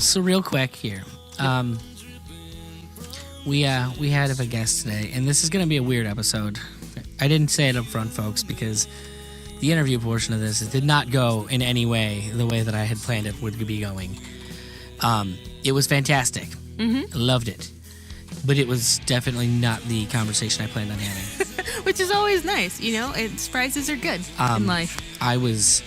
So real quick here, we had a guest today, and this is going to be a weird episode. I didn't say it up front, folks, because the interview portion of this did not go in any way the way that I had planned it would be going. It was fantastic. Mm-hmm. Loved it. But it was definitely not the conversation I planned on having. Which is always nice, you know? Surprises are good in life. I was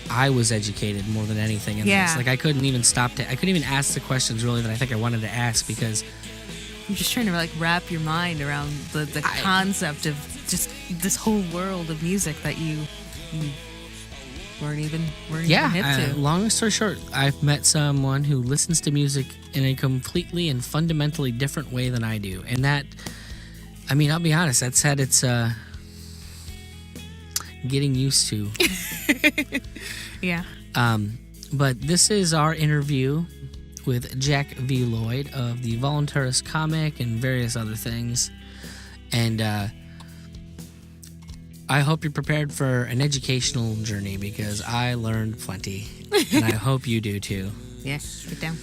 educated more than anything in this. Like, I couldn't even I couldn't even ask the questions really that I think I wanted to ask because I'm just trying to like wrap your mind around the concept of just this whole world of music that you weren't even hip to. Long story short, I've met someone who listens to music in a completely and fundamentally different way than I do. And that, I mean, I'll be honest, that's had its getting used to. Yeah. But this is our interview with Jack V. Lloyd of the Voluntaryist comic and various other things. And I hope you're prepared for an educational journey because I learned plenty. And I hope you do too. Yeah, get down.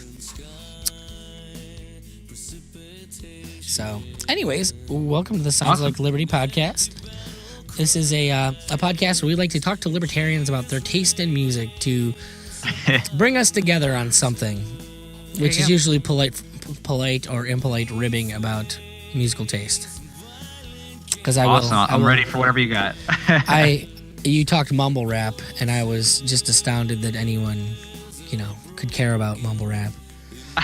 So, anyways, welcome to the Sounds Like Liberty podcast. This is a podcast where we like to talk to libertarians about their taste in music to bring us together on something, which is usually polite or impolite ribbing about musical taste. Because I'm ready for whatever you got. You talked mumble rap, and I was just astounded that anyone, could care about mumble rap.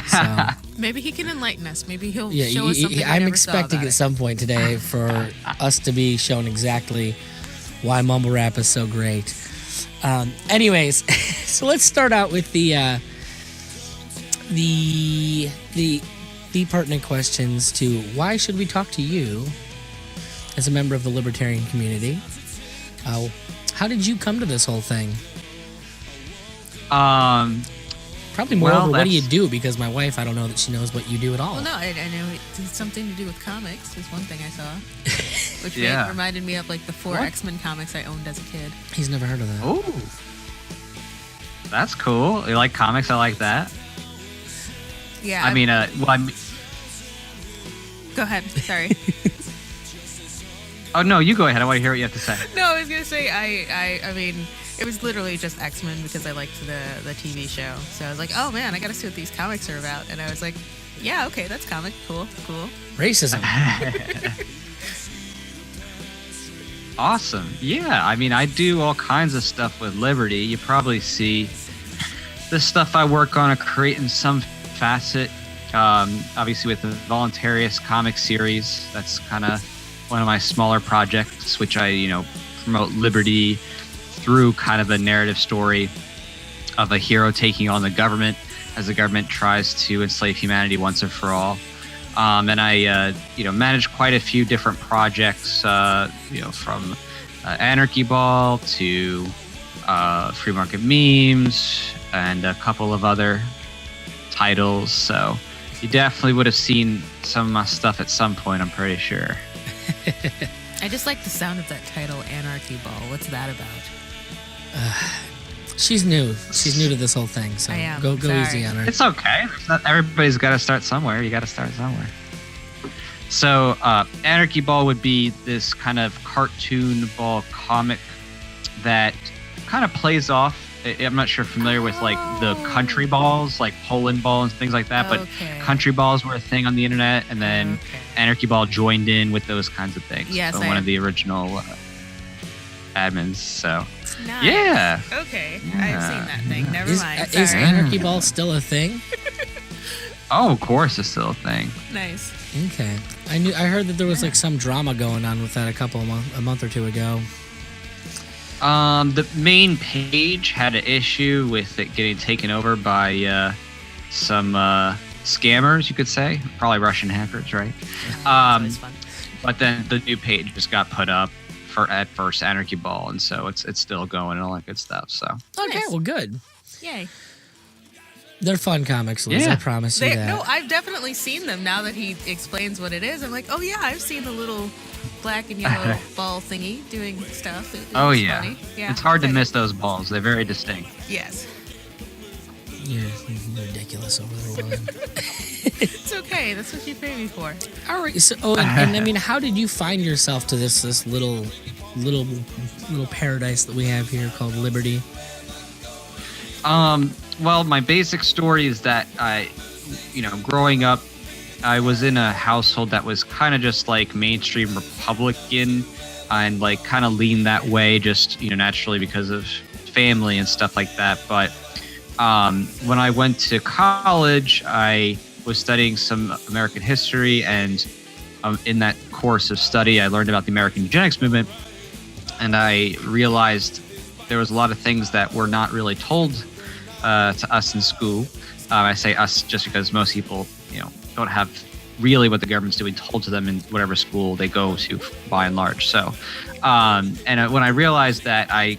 So, maybe he can enlighten us. Maybe he'll show us something. I'm expecting at some point today for us to be shown exactly why mumble rap is so great. Anyways, so let's start out with the pertinent questions to why should we talk to you as a member of the libertarian community? How did you come to this whole thing? Probably more over what do you do, because my wife, I don't know that she knows what you do at all. Well, no, I know it's something to do with comics is one thing I saw. Which reminded me of like the 4 X-Men comics I owned as a kid. He's never heard of that. Oh, that's cool. You like comics? I like that. Yeah. Go ahead. Sorry. Oh, no, you go ahead. I want to hear what you have to say. No, I was going to say, I mean, it was literally just X-Men because I liked the TV show. So I was like, oh, man, I got to see what these comics are about. And I was like, yeah, okay, that's comic. Cool. Racism. Awesome. Yeah, I mean, I do all kinds of stuff with Liberty. You probably see the stuff I work on, I create in some facet. Obviously, with the Voluntaryist comic series, that's kind of one of my smaller projects, which I, promote liberty through kind of a narrative story of a hero taking on the government as the government tries to enslave humanity once and for all. And I, manage quite a few different projects, from Anarchy Ball to Free Market Memes and a couple of other titles. So you definitely would have seen some of my stuff at some point, I'm pretty sure. I just like the sound of that title, Anarchy Ball. What's that about? She's new. She's new to this whole thing, so go easy on her. It's okay. Everybody's got to start somewhere. You got to start somewhere. So, Anarchy Ball would be this kind of cartoon ball comic that kind of plays off. I'm not sure if you're familiar with like the country balls, like Poland ball and things like that, but country balls were a thing on the internet, and then Anarchy Ball joined in with those kinds of things. Yes, so one of the original admins. So nice. Yeah. Okay, I've seen that thing. Never mind. Is Anarchy Ball still a thing? Oh, of course, it's still a thing. Nice. Okay, I heard that there was like some drama going on with that a month or two ago. The main page had an issue with it getting taken over by some scammers, you could say, probably Russian hackers, right? But then the new page just got put up for at first Anarchy Ball, and so it's still going and all that good stuff. So okay, well, good. Yay. They're fun comics, Liz. I promise you that. No, I've definitely seen them now that he explains what it is. I'm like, oh yeah, I've seen the little black and yellow ball thingy doing stuff. Funny. Yeah. It's hard to miss those balls. They're very distinct. Yes. You're ridiculous over there, William. It's okay. That's what you pay me for. All right. So, and I mean, how did you find yourself to this little paradise that we have here called Liberty? Well, my basic story is that growing up, I was in a household that was kind of just like mainstream Republican and like kind of leaned that way just, naturally because of family and stuff like that. But when I went to college, I was studying some American history, and in that course of study, I learned about the American eugenics movement, and I realized there was a lot of things that were not really told to us in school. I say us just because most people, don't have really what the government's doing told to them in whatever school they go to, by and large. So, when I realized that, I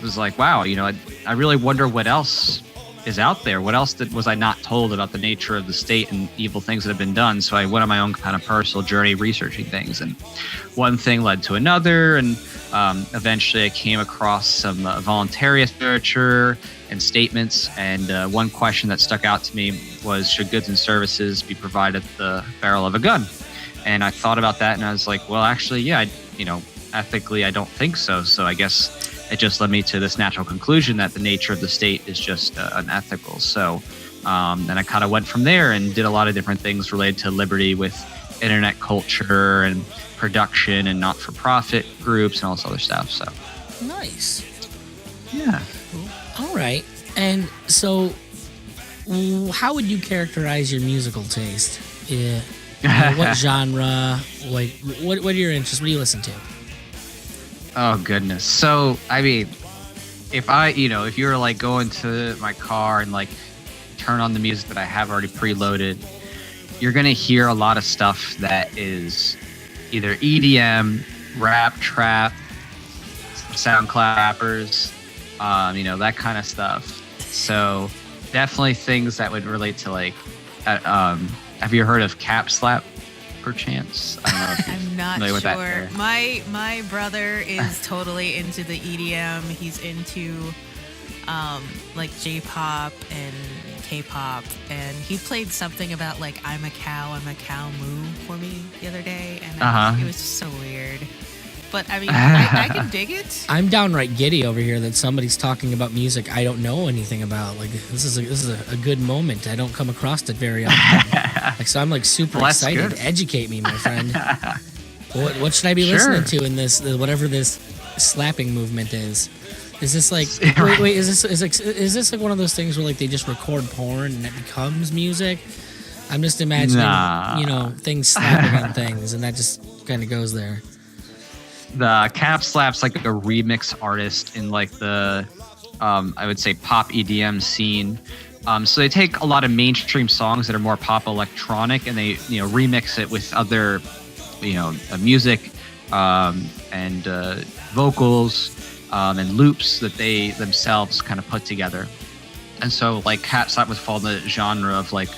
was like, wow, I really wonder what else is out there. What else was I not told about the nature of the state and evil things that have been done? So I went on my own kind of personal journey researching things, and one thing led to another, and eventually I came across some voluntarist literature and statements, and one question that stuck out to me was, should goods and services be provided at the barrel of a gun? And I thought about that, and I was like, well, actually, yeah, ethically, I don't think so. So I guess it just led me to this natural conclusion that the nature of the state is just unethical. So then I kind of went from there and did a lot of different things related to liberty with internet culture and production and not-for-profit groups and all this other stuff. So nice. Yeah. All right. And so how would you characterize your musical taste? Yeah. What genre? What are your interests? What do you listen to? Oh, goodness. So, I mean, if you were like going to my car and like turn on the music that I have already preloaded, you're going to hear a lot of stuff that is either EDM, rap, trap, SoundCloud rappers, that kind of stuff. So definitely things that would relate to like, have you heard of Kap Slap? Perchance, I don't know if you're I'm not familiar with sure. that. My brother is totally into the EDM. He's into like J-pop and K-pop, and he played something about like I'm a cow moo for me the other day, and it was just so weird. But I mean, I can dig it. I'm downright giddy over here that somebody's talking about music I don't know anything about. Like this is a good moment. I don't come across it very often. So I'm like super excited. Good. Educate me, my friend. What should I be listening to in this whatever this slapping movement is? Is this like wait? Is this like one of those things where like they just record porn and it becomes music? I'm just imagining things slapping on things, and that just kind of goes there. The Kap Slap's like a remix artist in like the I would say pop EDM scene. So they take a lot of mainstream songs that are more pop electronic, and they remix it with other music and vocals and loops that they themselves kind of put together. And so like Kap Slap would fall in the genre of like,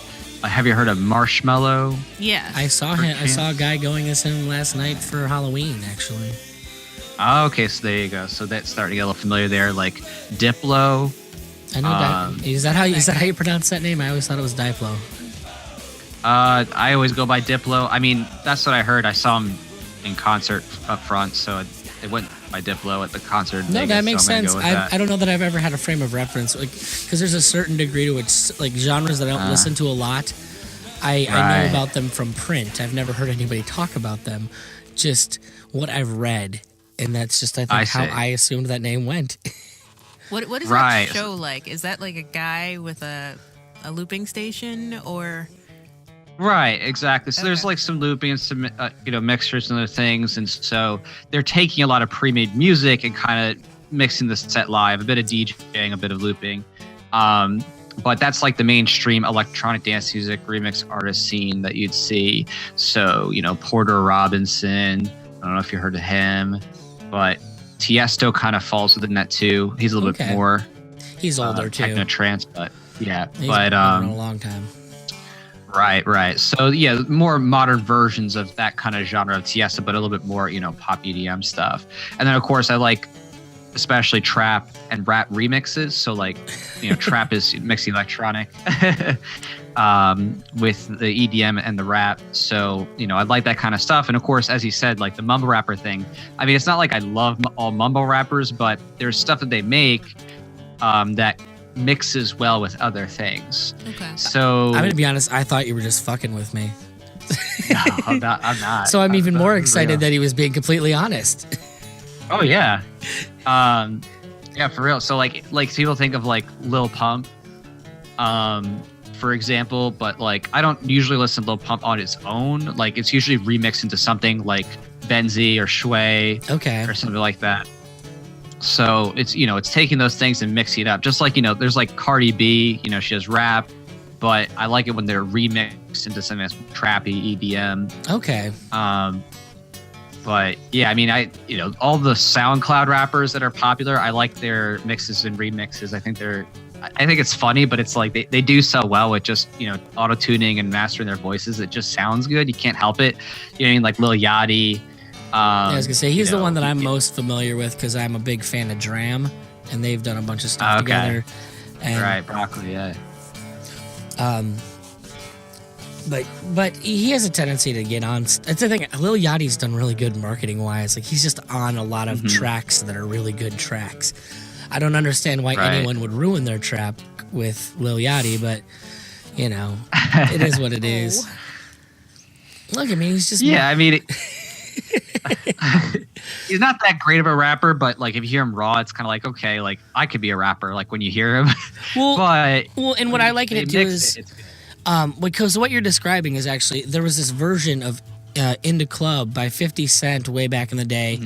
have you heard of Marshmello? Yeah, I saw him. I saw a guy going as him last night for Halloween, actually. Oh, okay, so there you go. So that's starting to get a little familiar there. Like Diplo. I know that. Is that how you pronounce that name? I always thought it was Diplo. I always go by Diplo. I mean, that's what I heard. I saw him in concert up front, so it went by Diplo at the concert. No, that makes sense. I don't know that I've ever had a frame of reference, because there's a certain degree to which, like, genres that I don't listen to a lot. I know about them from print. I've never heard anybody talk about them. Just what I've read, and that's just how I assumed that name went. What is that show like? Is that like a guy with a looping station, or? Right, exactly. So there's like some looping and some mixtures and other things, and so they're taking a lot of pre-made music and kind of mixing the set live, a bit of DJing, a bit of looping. But that's like the mainstream electronic dance music remix artist scene that you'd see. So Porter Robinson. I don't know if you heard of him, but Tiesto kind of falls within that too. He's a little bit more. He's older too. Techno trance, but yeah. He's been around a long time. Right. So yeah, more modern versions of that kind of genre of Tiesto, but a little bit more, pop EDM stuff. And then of course I like especially trap and rap remixes. So like, trap is mixed electronic with the EDM and the rap. So, I like that kind of stuff. And of course, as you said, like the mumble rapper thing, I mean, it's not like I love all mumble rappers, but there's stuff that they make that mixes well with other things. Okay. So I'm gonna be honest, I thought you were just fucking with me. no, I'm not. So I'm even more excited real. that he was being completely honest. Oh yeah. Yeah, for real. So like people think of like Lil Pump, for example, but like I don't usually listen to Lil Pump on its own. Like it's usually remixed into something like Benzi or Shui, Okay. or something like that. So it's it's taking those things and mixing it up. Just like there's like Cardi B, she does rap, but I like it when they're remixed into something that's trappy EDM. Okay. But yeah, I mean, all the SoundCloud rappers that are popular, I like their mixes and remixes. I think it's funny, but it's like they do so well with just, auto tuning and mastering their voices. It just sounds good. You can't help it. You know what I mean? Like Lil Yachty. Yeah, I was gonna say he's the one that I'm most familiar with because I'm a big fan of Dram, and they've done a bunch of stuff together. And, Right, Broccoli, yeah. But he has a tendency to get on. That's the thing. Lil Yachty's done really good marketing wise. Like he's just on a lot of tracks that are really good tracks. I don't understand why anyone would ruin their trap with Lil Yachty, but it is what it is. Look, I mean, he's just I mean, he's not that great of a rapper, but like if you hear him raw, it's kind of like, okay, like I could be a rapper. Like when you hear him, and what I like in it too is. It's good. Because what you're describing is actually there was this version of "In the Club" by 50 Cent way back in the day,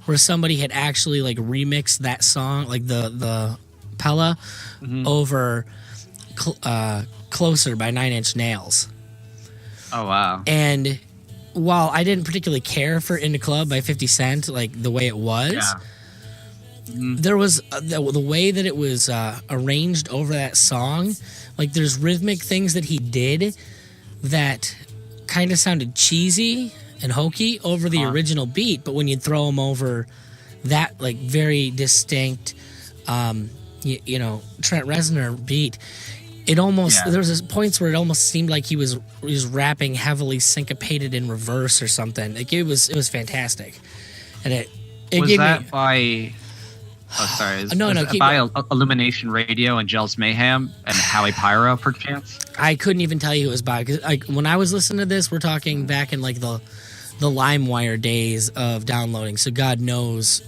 where somebody had actually like remixed that song, like the Pella, over "Closer" by 9 Inch Nails. Oh wow! And while I didn't particularly care for "In the Club" by 50 Cent, like the way it was, there was the way that it was arranged over that song. Like there's rhythmic things that he did that kind of sounded cheesy and hokey over the original beat, but when you throw them over that like very distinct, Trent Reznor beat, it almost there was points where it almost seemed like he was rapping heavily syncopated in reverse or something. Like it was fantastic, and it was gave that me. by. Oh, sorry. No, by Illumination Radio and Gels Mayhem and Howie Pyro, perchance? I couldn't even tell you it was by, because when I was listening to this, we're talking back in like the LimeWire days of downloading, so God knows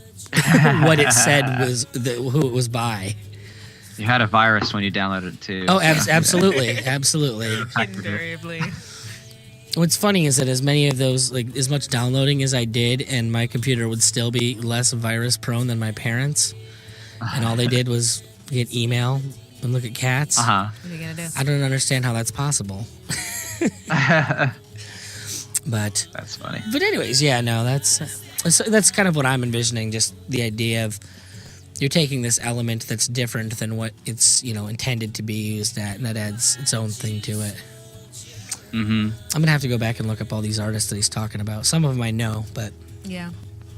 what it said was who it was by. You had a virus when you downloaded it too. Oh, absolutely, absolutely. Invariably. What's funny is that as many of those, like as much downloading as I did, and my computer would still be less virus prone than my parents, and all they did was get email and look at cats. What are you gonna do? I don't understand how that's possible. But that's funny. But anyways, yeah, no, that's kind of what I'm envisioning. Just the idea of you're taking this element that's different than what it's intended to be used at, and that adds its own thing to it. I'm gonna have to go back and look up all these artists that he's talking about. Some of them I know, but Yeah.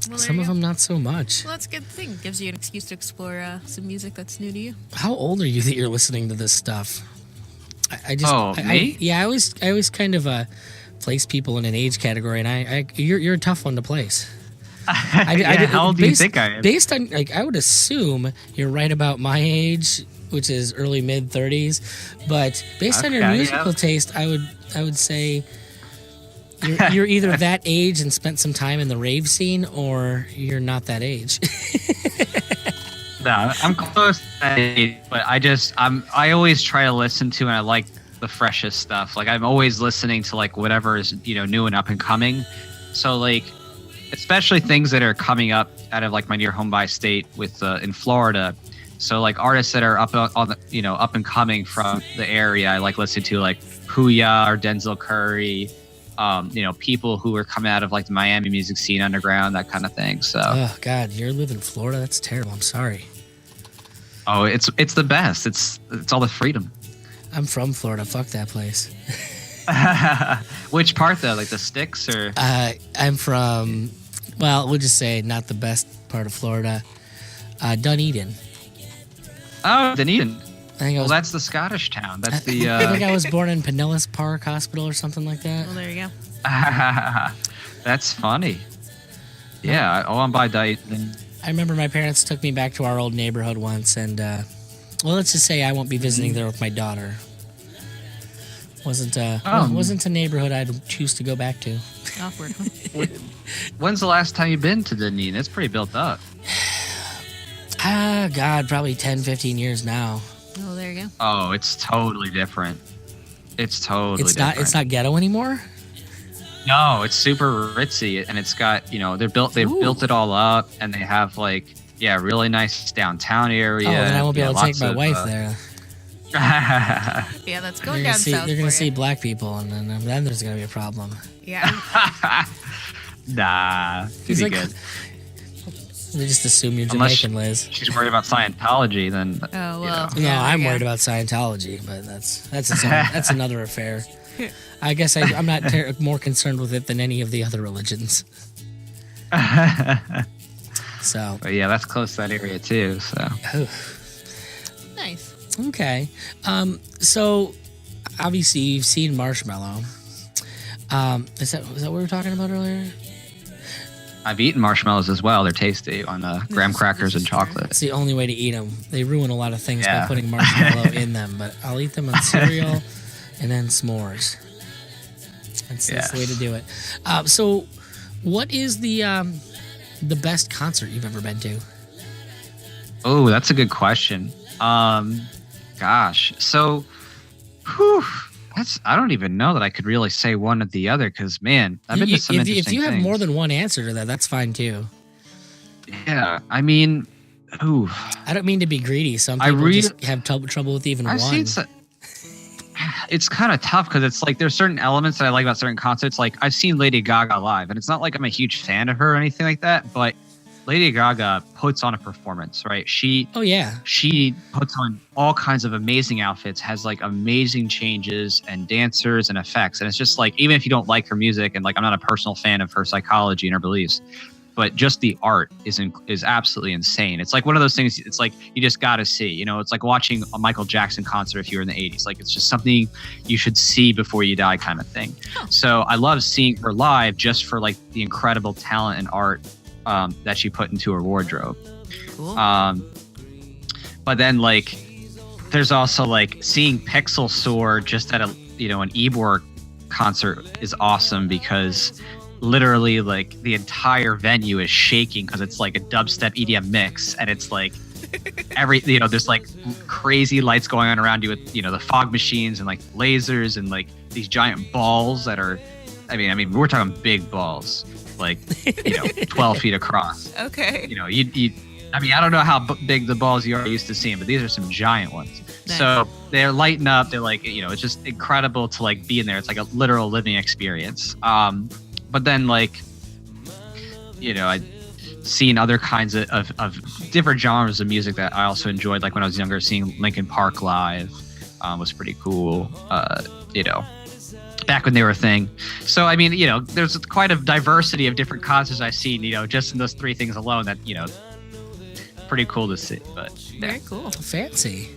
Well, some of them not so much. Well, that's a good thing. Gives you an excuse to explore some music that's new to you. How old are you that you're listening to this stuff? I me? I always kind of place people in an age category, and you're a tough one to place. How old do you think I am? Based on, I would assume you're right about my age, which is early mid 30s. But based on your musical taste, I would say you're either that age and spent some time in the rave scene, or you're not that age. No, I'm close to that age, but I always try to listen to, and I like the freshest stuff. Like I'm always listening to like whatever is new and up and coming. So like, especially things that are coming up out of like my near home by state with in Florida. So like artists that are up on the, up and coming from the area, I like listening to like Puya or Denzel Curry, people who are coming out of like the Miami music scene underground, that kind of thing. So oh God, you're living in Florida? That's terrible. I'm sorry. Oh, it's the best. It's all the freedom. I'm from Florida. Fuck that place. Which part though? Like the sticks or? I'm from, well, we'll just say not the best part of Florida. Dunedin. Oh, Dunedin. I think I Well, was. that's the Scottish town. That's the. I think I was born in Pinellas Park Hospital or something like that. Well, there you go. That's funny. Yeah. Oh, I'm by Dunedin. I remember my parents took me back to our old neighborhood once, and well, let's just say I won't be visiting there with my daughter. Wasn't a neighborhood I'd choose to go back to. Awkward. When's the last time you've been to Dunedin? It's pretty built up. God, probably 10, 15 years now. Oh, there you go. Oh, it's totally different. It's totally different. It's not ghetto anymore? No, it's super ritzy, and it's got, they've built it all up, and they have really nice downtown area. Oh, then I won't be able to take my wife there. Yeah, that's going down south. They're gonna see black people, and then there's gonna be a problem. Yeah. Nah, He's be like, good. They just assume you're Unless Jamaican, Liz. she's worried about Scientology, then. Oh well. No, yeah, I'm yeah. worried about Scientology, but that's another affair. I guess I'm not more concerned with it than any of the other religions. So. But yeah, that's close to that area too. So. Nice. Okay. So obviously you've seen Marshmallow. Is that what we were talking about earlier? I've eaten marshmallows as well. They're tasty on graham crackers and chocolate. It's the only way to eat them. They ruin a lot of things by putting marshmallow in them, but I'll eat them on cereal and then s'mores. That's the way to do it. So what is the best concert you've ever been to? Oh, that's a good question. Gosh. So, I don't even know that I could really say one or the other because, man, I've been to some interesting things. If you have more than one answer to that, that's fine too. Yeah, I mean, I don't mean to be greedy. Some people just have trouble with even one. It's kind of tough because it's like there's certain elements that I like about certain concerts. Like I've seen Lady Gaga live, and it's not like I'm a huge fan of her or anything like that, but Lady Gaga puts on a performance, right? She puts on all kinds of amazing outfits, has like amazing changes and dancers and effects. And it's just like, even if you don't like her music and like, I'm not a personal fan of her psychology and her beliefs, but just the art is absolutely insane. It's like one of those things. It's like, you just got to see, it's like watching a Michael Jackson concert if you were in the 80s. Like it's just something you should see before you die kind of thing. Oh. So I love seeing her live just for like the incredible talent and art that she put into her wardrobe. Cool. But then like there's also like seeing Pixel soar just at an Ebor concert is awesome because literally like the entire venue is shaking because it's like a dubstep EDM mix and it's like there's like crazy lights going on around you with the fog machines and like lasers and like these giant balls that are I mean we're talking big balls like 12 feet across. Okay. I don't know how big the balls you are used to seeing, but these are some giant ones. Nice. So they're lighting up. They're like, it's just incredible to like be in there. It's like a literal living experience. But then like, I'd seen other kinds of different genres of music that I also enjoyed. Like when I was younger, seeing Linkin Park live was pretty cool. Back when they were a thing. So, I mean, there's quite a diversity of different concerts I've seen, just in those three things alone that, pretty cool to see. But very cool. Fancy.